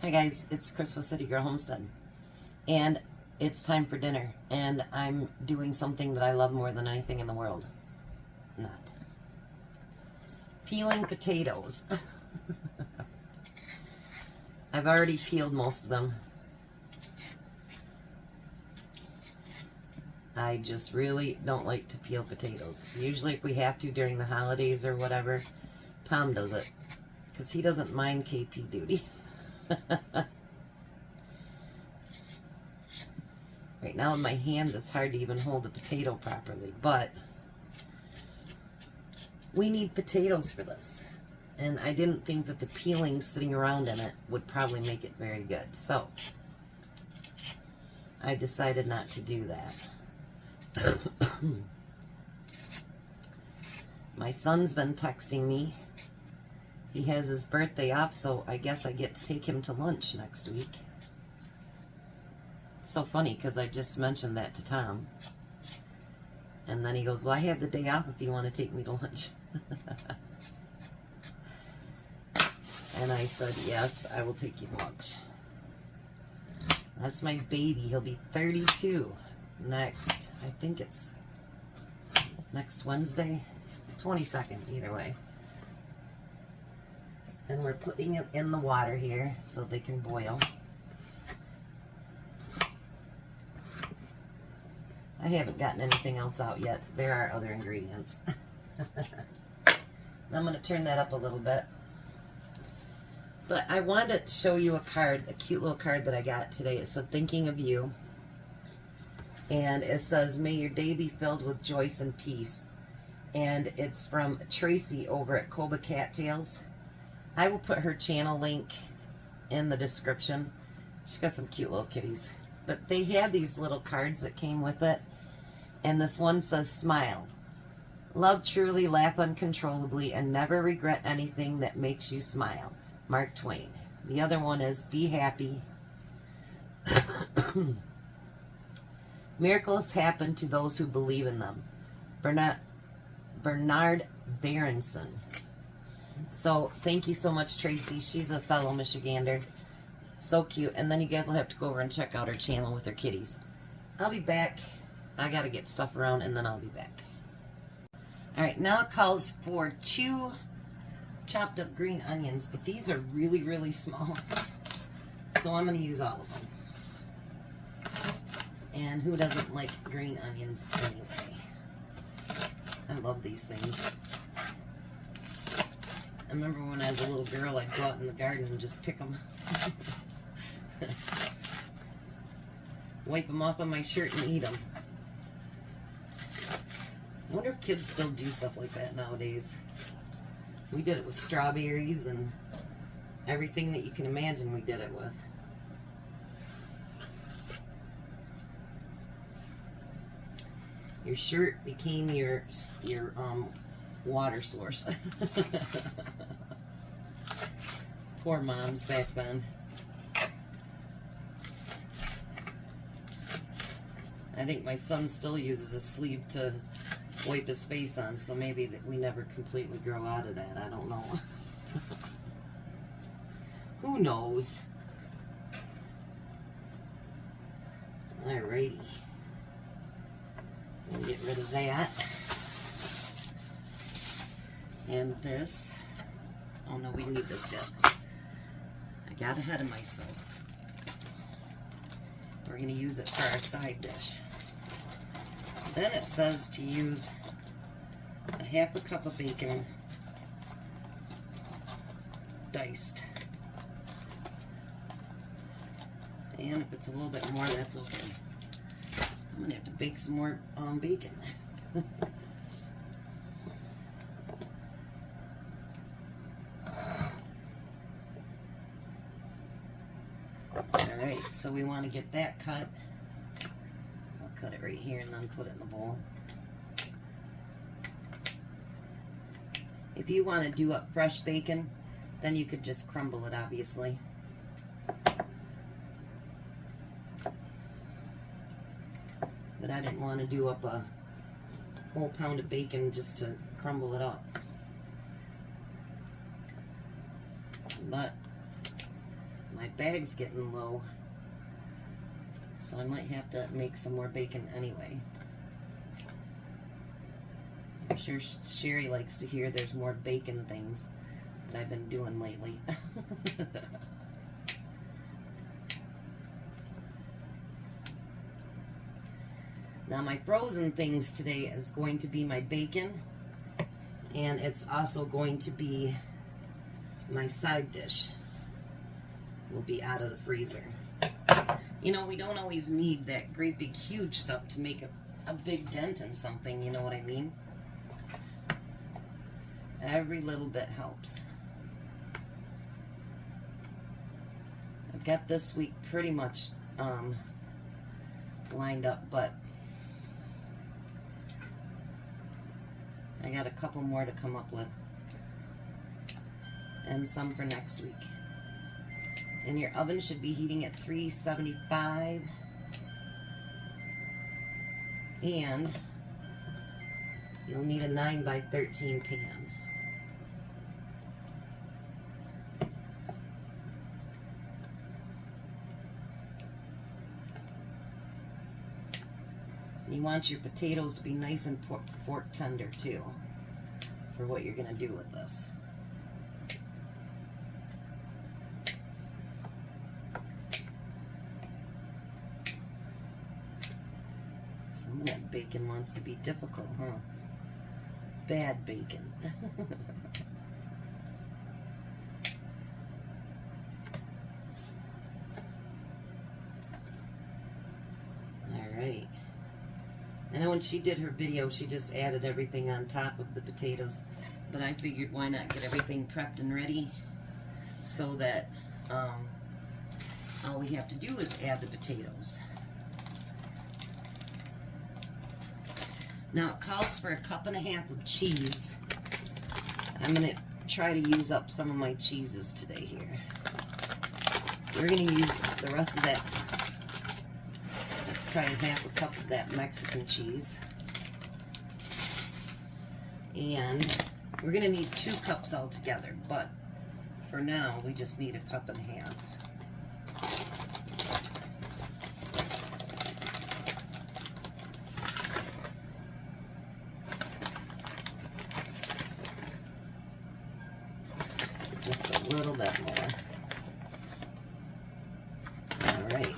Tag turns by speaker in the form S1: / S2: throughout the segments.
S1: Hi guys, it's Chris with City Girl Homestead, and it's time for dinner, and I'm doing something that I love more than anything in the world. Not. Peeling potatoes. I've already peeled most of them. I just really don't like to peel potatoes. Usually if we have to during the holidays or whatever, Tom does it, because he doesn't mind KP duty. Right now in my hands it's hard to even hold the potato properly, but we need potatoes for this, and I didn't think that the peeling sitting around in it would probably make it very good, so I decided not to do that. My son's been texting me. He has his birthday off, so I guess I get to take him to lunch next week. It's so funny because I just mentioned that to Tom. And then he goes, well, I have the day off if you want to take me to lunch. And I said, yes, I will take you to lunch. That's my baby. He'll be 32 next. I think it's next Wednesday. 22nd, either way. And we're putting it in the water here so they can boil. I haven't gotten anything else out yet. There are other ingredients. I'm going to turn that up a little bit. But I wanted to show you a card, a cute little card that I got today. It said, thinking of you. And it says, may your day be filled with joy and peace. And it's from Tracy over at Koba Cattails. I will put her channel link in the description. She's got some cute little kitties. But they had these little cards that came with it. And this one says, smile. Love truly, laugh uncontrollably, and never regret anything that makes you smile. Mark Twain. The other one is, be happy. Miracles happen to those who believe in them. Bernard Berenson. So, thank you so much, Tracy. She's a fellow Michigander. So cute. And then you guys will have to go over and check out her channel with her kitties. I'll be back. I got to get stuff around, and then I'll be back. Alright, now it calls for 2 chopped up green onions, but these are really, really small. So I'm going to use all of them. And who doesn't like green onions anyway? I love these things. I remember when I was a little girl, I'd go out in the garden and just pick them. Wipe them off on my shirt and eat them. I wonder if kids still do stuff like that nowadays. We did it with strawberries and everything that you can imagine we did it with. Your shirt became your water source. Poor moms back then. I think my son still uses a sleeve to wipe his face on, so maybe that we never completely grow out of that. I don't know. Who knows? Alrighty. We'll get rid of that. And this. Oh no, we need this yet. I got ahead of myself. We're going to use it for our side dish. Then it says to use a half a cup of bacon diced. And if it's a little bit more, that's okay. I'm going to have to bake some more bacon. Alright, so we want to get that cut. I'll cut it right here and then put it in the bowl. If you want to do up fresh bacon, then you could just crumble it, obviously. But I didn't want to do up a whole pound of bacon just to crumble it up. But my bag's getting low, so I might have to make some more bacon anyway. I'm sure Sherry likes to hear there's more bacon things that I've been doing lately. Now my frozen things today is going to be my bacon, and it's also going to be my side dish. Will be out of the freezer. You know, we don't always need that great big huge stuff to make a big dent in something, you know what I mean? Every little bit helps. I've got this week pretty much lined up, but I got a couple more to come up with, and some for next week. And your oven should be heating at 375, and you'll need a 9 by 13 pan. You want your potatoes to be nice and fork tender too, for what you're going to do with this. Some of that bacon wants to be difficult, huh? Bad bacon. Alright. I know when she did her video, she just added everything on top of the potatoes, but I figured why not get everything prepped and ready so that all we have to do is add the potatoes. Now it calls for 1.5 cups of cheese. I'm going to try to use up some of my cheeses today here. We're going to use the rest of that. That's probably 1/2 cup of that Mexican cheese. And we're going to need 2 cups altogether, but for now we just need 1.5 cups. Just a little bit more. Alright.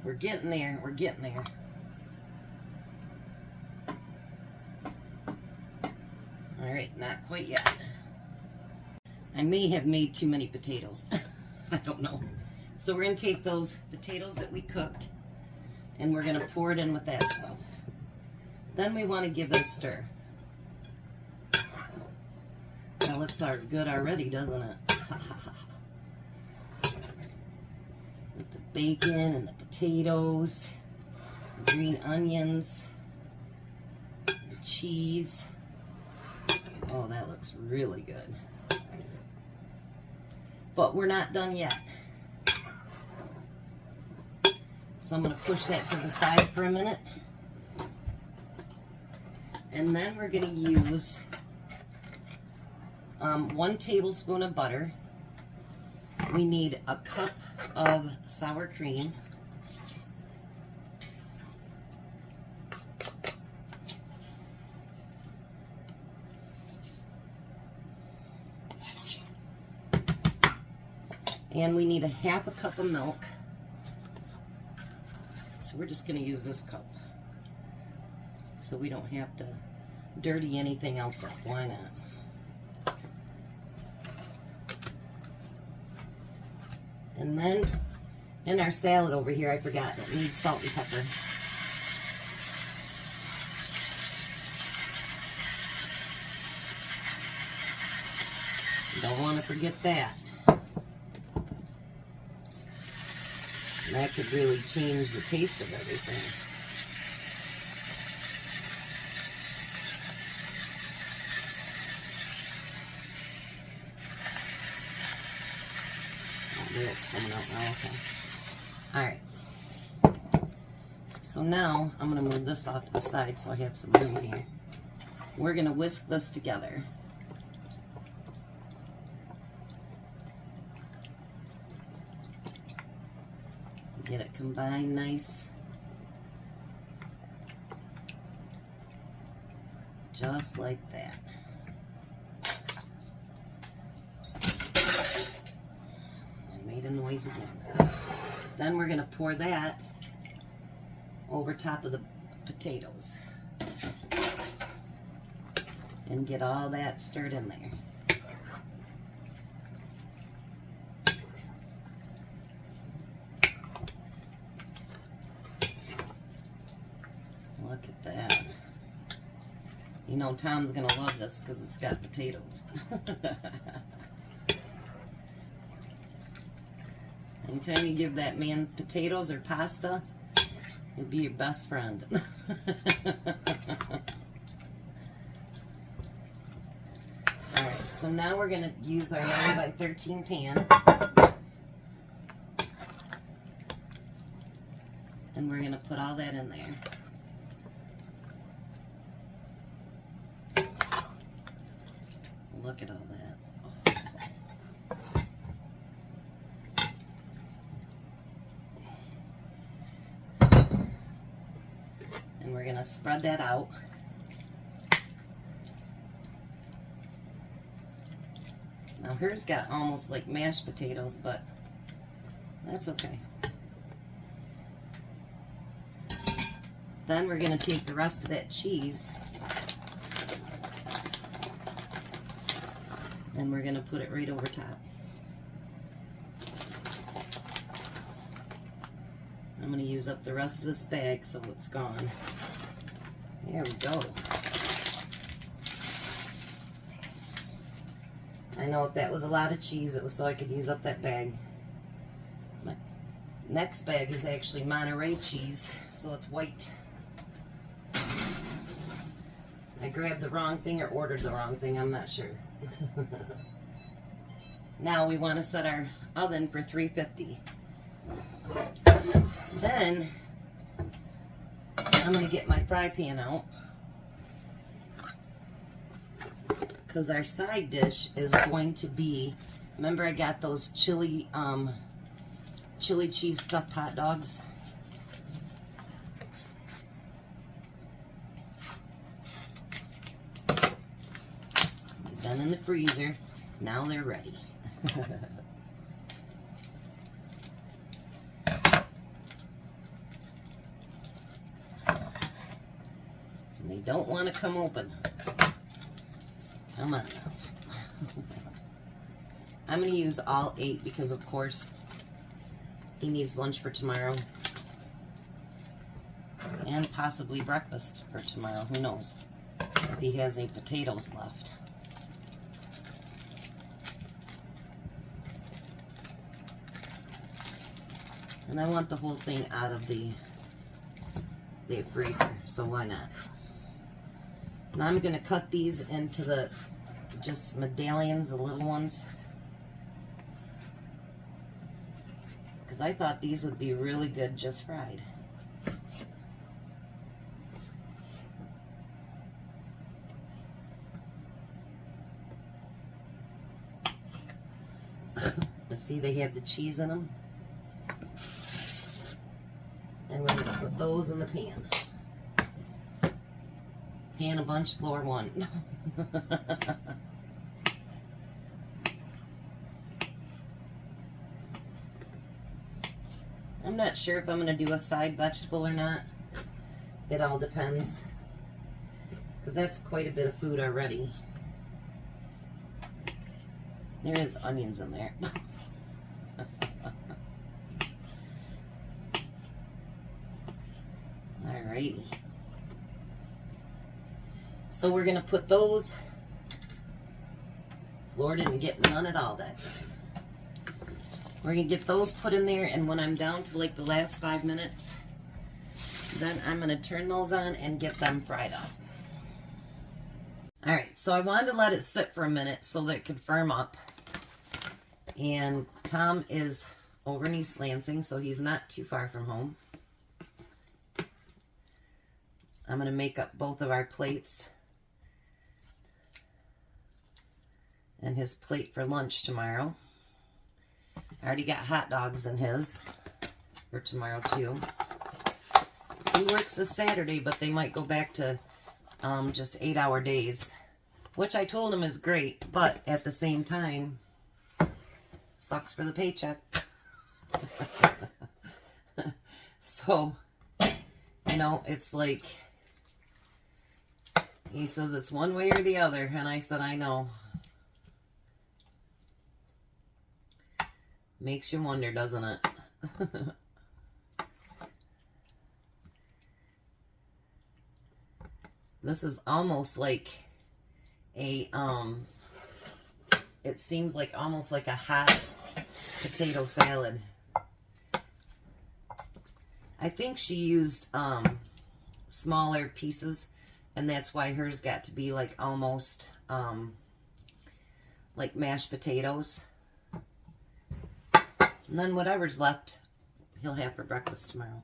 S1: We're getting there. We're getting there. Alright, not quite yet. I may have made too many potatoes. I don't know. So we're going to take those potatoes that we cooked and we're going to pour it in with that stuff. Then we want to give it a stir. That looks good already, doesn't it? With the bacon and the potatoes, the green onions, the cheese. Oh, that looks really good. But we're not done yet. So I'm going to push that to the side for a minute. And then we're going to use 1 tablespoon of butter. We need 1 cup of sour cream. And we need 1/2 cup of milk. So we're just going to use this cup, so we don't have to dirty anything else up. Why not? And then in our salad over here, I forgot, it needs salt and pepper. Don't want to forget that. That could really change the taste of everything. Oh, there it's coming out now, okay. Alright. So now, I'm going to move this off to the side so I have some room here. We're going to whisk this together. Get it combined nice. Just like that. I made a noise again. Then we're going to pour that over top of the potatoes and get all that stirred in there. Look at that. You know Tom's gonna love this because it's got potatoes. Anytime you give that man potatoes or pasta, he'll be your best friend. Alright, so now we're gonna use our 9x13 pan. And we're gonna put all that in there. Look at all that. Oh. And we're going to spread that out. Now hers got almost like mashed potatoes, but that's okay. Then we're going to take the rest of that cheese and we're going to put it right over top. I'm going to use up the rest of this bag so it's gone. There we go. I know if that was a lot of cheese, it was so I could use up that bag. My next bag is actually Monterey cheese, so it's white. I grabbed the wrong thing or ordered the wrong thing, I'm not sure. Now we want to set our oven for 350. Then I'm going to get my fry pan out because our side dish is going to be, remember I got those chili cheese stuffed hot dogs? Been in the freezer. Now they're ready. And they don't want to come open. Come on now. I'm going to use all 8 because, of course, he needs lunch for tomorrow. And possibly breakfast for tomorrow. Who knows? If he has any potatoes left. And I want the whole thing out of the freezer, so why not? Now I'm going to cut these into the just medallions, the little ones. Because I thought these would be really good just fried. Let's see, they have the cheese in them. And we're going to put those in the pan. Pan a bunch, floor 1. I'm not sure if I'm going to do a side vegetable or not. It all depends. Because that's quite a bit of food already. There is onions in there. Alrighty. So we're going to put those. Lord didn't get none at all that time. We're going to get those put in there, and when I'm down to like the last 5 minutes, then I'm going to turn those on and get them fried up. Alright, so I wanted to let it sit for a minute so that it could firm up. And Tom is over in East Lansing, so he's not too far from home. I'm going to make up both of our plates and his plate for lunch tomorrow. I already got hot dogs in his. for tomorrow too. He works this Saturday, but they might go back to just 8-hour days, which I told him is great, but at the same time, sucks for the paycheck. So, you know, it's like, he says it's one way or the other, and I said, I know. Makes you wonder, doesn't it? This is almost like a, it seems like almost like a hot potato salad. I think she used smaller pieces, and that's why hers got to be like almost like mashed potatoes. And then whatever's left, he'll have for breakfast tomorrow.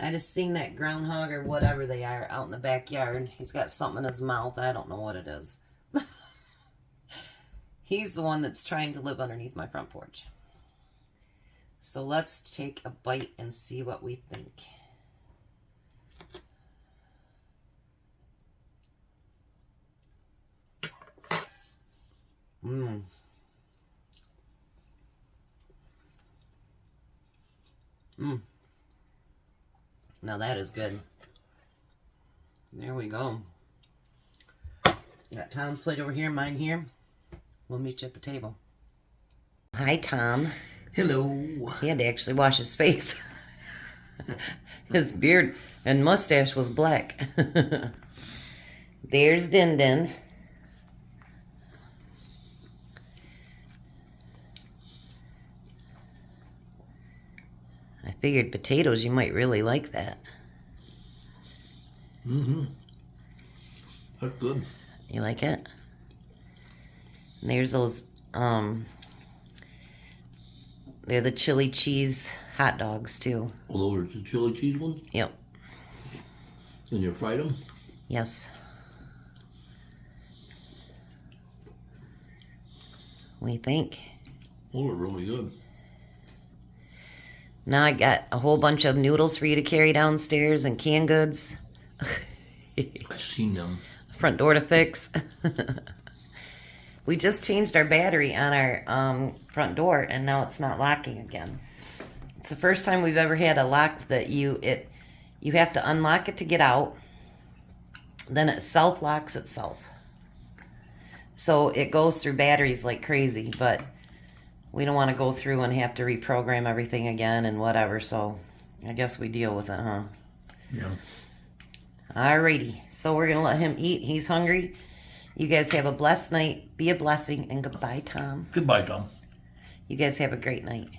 S1: I just seen that groundhog or whatever they are out in the backyard. He's got something in his mouth. I don't know what it is. He's the one that's trying to live underneath my front porch. So let's take a bite and see what we think. Mmm. Mmm. Now that is good. There we go. Got Tom's plate over here, mine here. We'll meet you at the table. Hi, Tom.
S2: Hello.
S1: He had to actually wash his face. His beard and mustache was black. There's Din Din. I figured potatoes, you might really like that.
S2: Mm-hmm. That's good.
S1: You like it? And there's those, they're the chili cheese hot dogs, too.
S2: All over the chili cheese ones?
S1: Yep.
S2: And you fried them?
S1: Yes. What do you think?
S2: Oh, they're really good.
S1: Now I got a whole bunch of noodles for you to carry downstairs and canned goods.
S2: I've seen them.
S1: Front door to fix. We just changed our battery on our front door, and now it's not locking again. It's the first time we've ever had a lock that you have to unlock it to get out. Then it self-locks itself. So it goes through batteries like crazy, but we don't want to go through and have to reprogram everything again and whatever, so I guess we deal with it, huh?
S2: Yeah.
S1: Alrighty, so we're going to let him eat. He's hungry. You guys have a blessed night. Be a blessing, and goodbye, Tom.
S2: Goodbye, Tom.
S1: You guys have a great night.